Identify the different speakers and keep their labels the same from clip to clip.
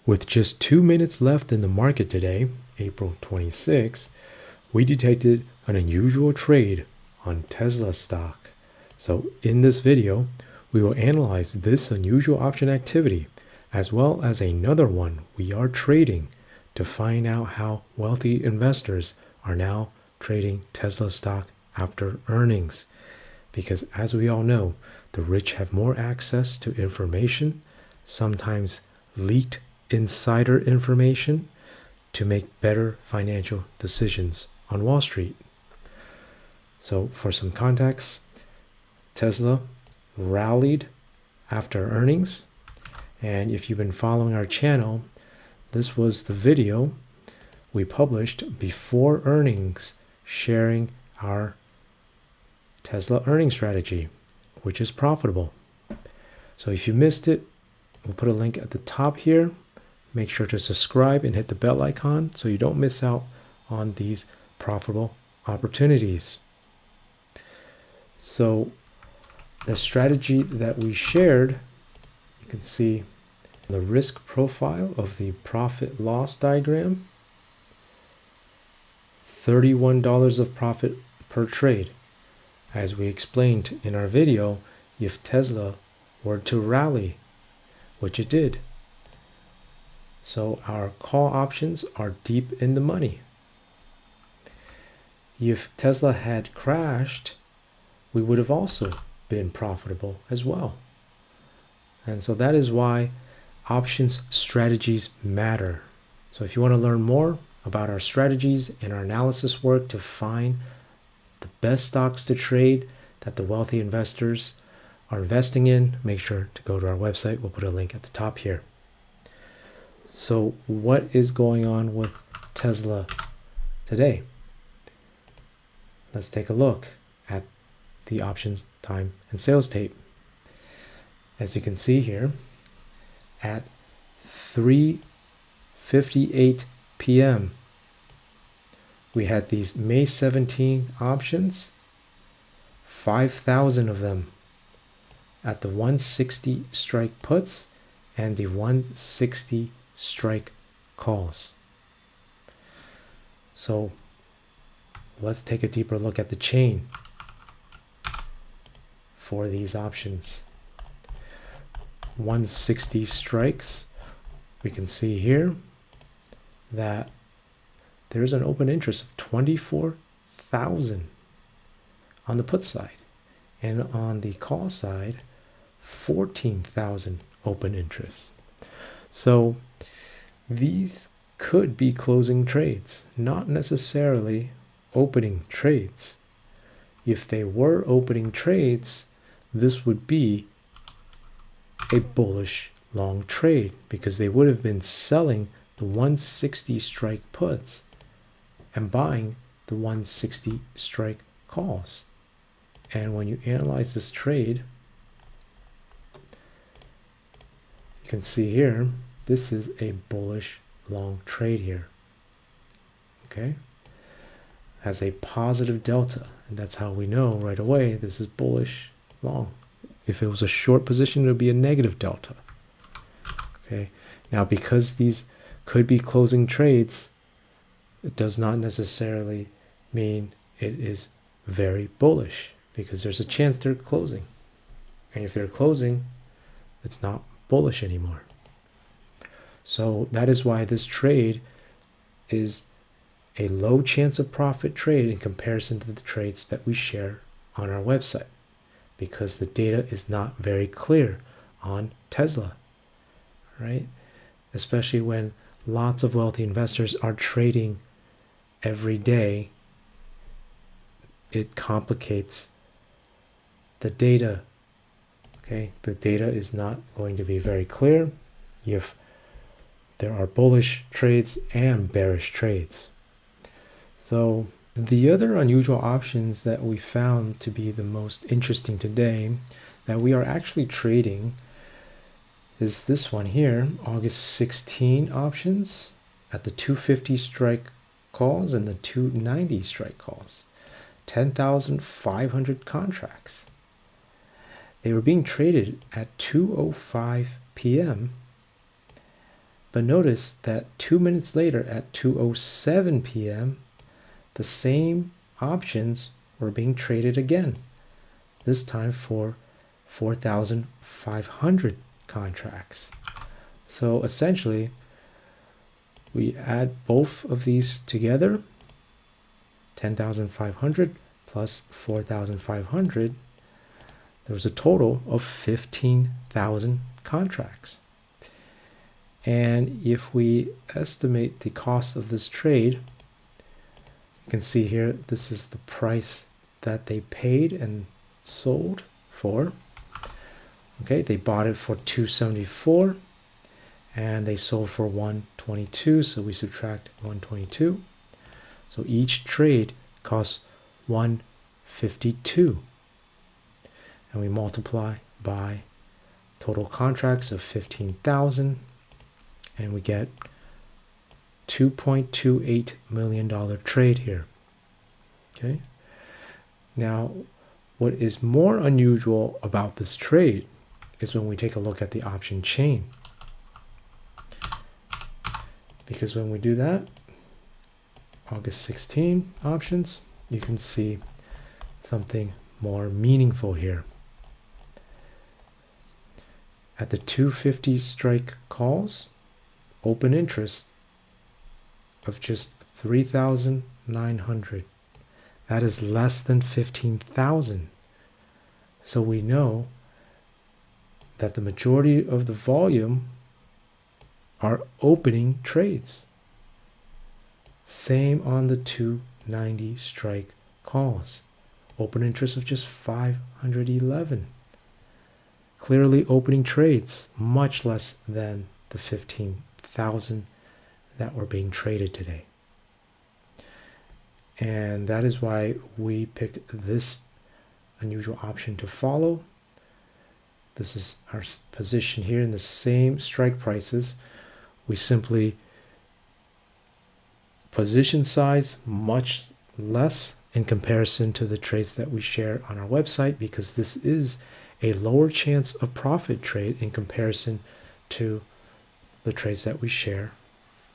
Speaker 1: With just 2 minutes left in the market today, April 26, we detected an unusual trade on Tesla stock. So in this video, we will analyze this unusual option activity as well as another one we are trading to find out how wealthy investors are now trading Tesla stock after earnings. Because as we all know, the rich have more access to information, sometimes leaked insider information, to make better financial decisions on Wall Street. So for some context, Tesla rallied after earnings. And if you've been following our channel, this was the video we published before earnings sharing our Tesla earning strategy, which is profitable. So if you missed it, we'll put a link at the top here. Make sure to subscribe and hit the bell icon so you don't miss out on these profitable opportunities. So the strategy that we shared, you can see the risk profile of the profit loss diagram. $31 of profit per trade. As we explained in our video, if Tesla were to rally, which it did. So our call options are deep in the money. If Tesla had crashed, we would have also been profitable as well. And so that is why options strategies matter. So if you want to learn more about our strategies and our analysis work to find the best stocks to trade that the wealthy investors are investing in, make sure to go to our website. We'll put a link at the top here. So what is going on with Tesla today? Let's take a look at the options time and sales tape. As you can see here, at 3:58 p.m. we had these May 17 options, 5,000 of them at the 160 strike puts and the 160 strike calls. So let's take a deeper look at the chain for these options. 160 strikes, we can see here that there's an open interest of 24,000 on the put side, and on the call side 14,000 open interest. So these could be closing trades, not necessarily opening trades. If they were opening trades, this would be a bullish long trade because they would have been selling the 160 strike puts and buying the 160 strike calls. And when you analyze this trade, you can see here, this is a bullish long trade here. Okay? Has a positive delta, and that's how we know right away this is bullish long. If it was a short position, it would be a negative delta. Okay, now because these could be closing trades, it does not necessarily mean it is very bullish because there's a chance they're closing. And if they're closing, it's not bullish anymore. So that is why this trade is a low chance of profit trade in comparison to the trades that we share on our website, because the data is not very clear on Tesla, right? Especially when lots of wealthy investors are trading every day, it complicates the data. Okay, the data is not going to be very clear if there are bullish trades and bearish trades. So the other unusual options that we found to be the most interesting today that we are actually trading is this one here, August 16 options at the 250 strike calls and the 290 strike calls. 10,500 contracts. They were being traded at 2:05 p.m. But notice that 2 minutes later at 2:07 p.m., the same options were being traded again, this time for 4,500 contracts. So essentially, we add both of these together, 10,500 plus 4,500, there was a total of 15,000 contracts. And if we estimate the cost of this trade, you can see here, this is the price that they paid and sold for. Okay, they bought it for $274 and they sold for $122, so we subtract 122. So each trade costs $152. And we multiply by total contracts of 15,000 and we get $2.28 million trade here. Okay. Now, what is more unusual about this trade is when we take a look at the option chain. Because when we do that, August 16 options, you can see something more meaningful here. At the 250 strike calls, open interest of just 3,900. That is less than 15,000. So we know that the majority of the volume are opening trades. Same on the 290 strike calls. Open interest of just 511. Clearly opening trades, much less than the 15,000 that were being traded today. And that is why we picked this unusual option to follow. This is our position here in the same strike prices. We simply position size much less in comparison to the trades that we share on our website, because this is a lower chance of profit trade in comparison to the trades that we share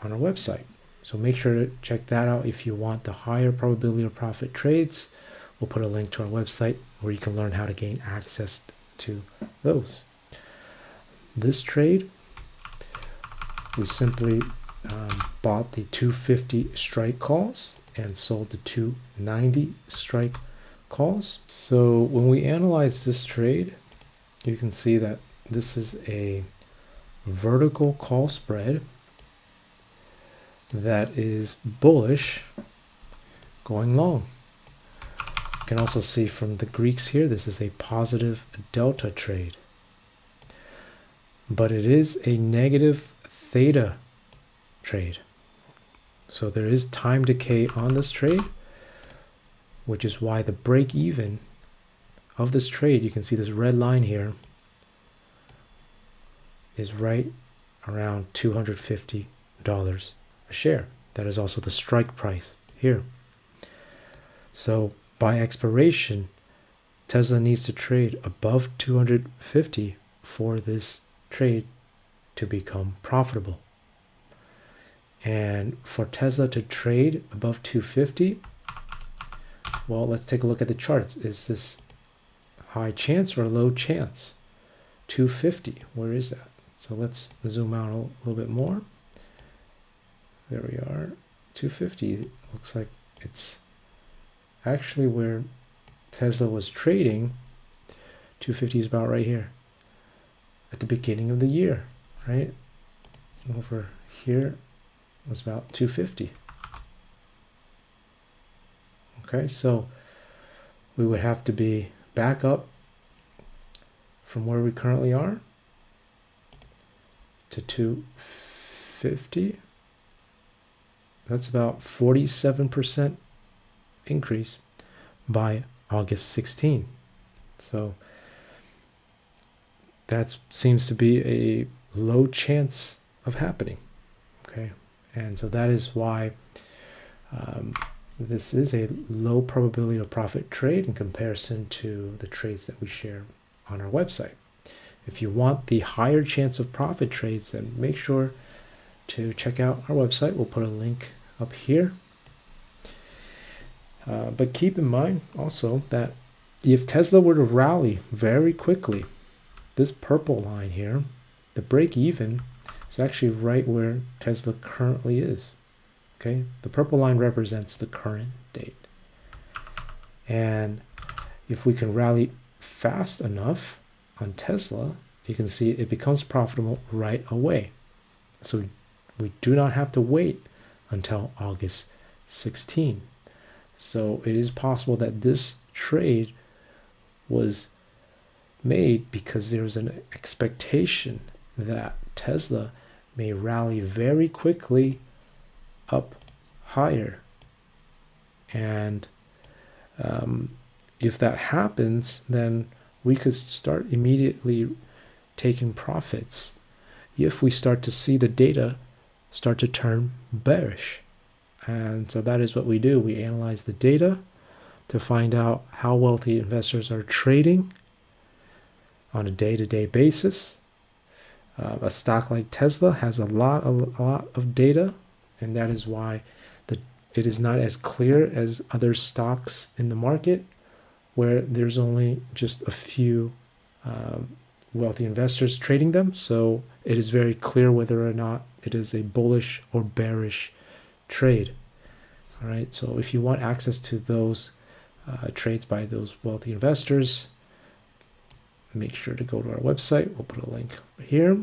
Speaker 1: on our website. So make sure to check that out if you want the higher probability of profit trades. We'll put a link to our website where you can learn how to gain access to those. This trade, we simply bought the 250 strike calls and sold the 290 strike calls. So when we analyze this trade, you can see that this is a vertical call spread that is bullish going long. You can also see from the Greeks here, this is a positive delta trade, but it is a negative theta trade. So there is time decay on this trade, which is why the break even of this trade, you can see this red line here, is right around $250 a share. That is also the strike price here. So by expiration, Tesla needs to trade above 250 for this trade to become profitable. And for Tesla to trade above 250, well, let's take a look at the charts. Is this high chance or low chance? 250, where is that? So let's zoom out a little bit more. There we are. 250 looks like it's actually where Tesla was trading. 250 is about right here at the beginning of the year, right? Over here was about 250. Okay, so we would have to be back up from where we currently are to 250. That's about 47% increase by August 16. So that seems to be a low chance of happening. Okay, and so that is why this is a low probability of profit trade in comparison to the trades that we share on our website. If you want the higher chance of profit trades, then make sure to check out our website. We'll put a link up here. But keep in mind also that if Tesla were to rally very quickly, this purple line here, the break even, is actually right where Tesla currently is. Okay, the purple line represents the current date. And if we can rally fast enough on Tesla, you can see it becomes profitable right away. So we do not have to wait until August 16. So it is possible that this trade was made because there was an expectation that Tesla may rally very quickly up higher. And if that happens, then we could start immediately taking profits if we start to see the data start to turn bearish. And so that is what we do. We analyze the data to find out how wealthy investors are trading on a day-to-day basis. A stock like Tesla has a lot of data, and that is why it is not as clear as other stocks in the market, where there's only just a few wealthy investors trading them. So it is very clear whether or not it is a bullish or bearish trade. All right, so if you want access to those trades by those wealthy investors, make sure to go to our website. We'll put a link here.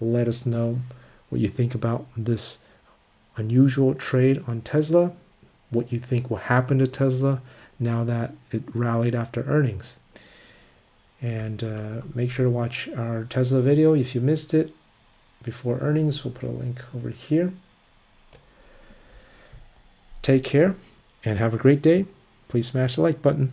Speaker 1: Let us know what you think about this unusual trade on Tesla, what you think will happen to Tesla now that it rallied after earnings. And make sure to watch our Tesla video if you missed it before earnings. We'll put a link over here. Take care and have a great day. Please smash the like button.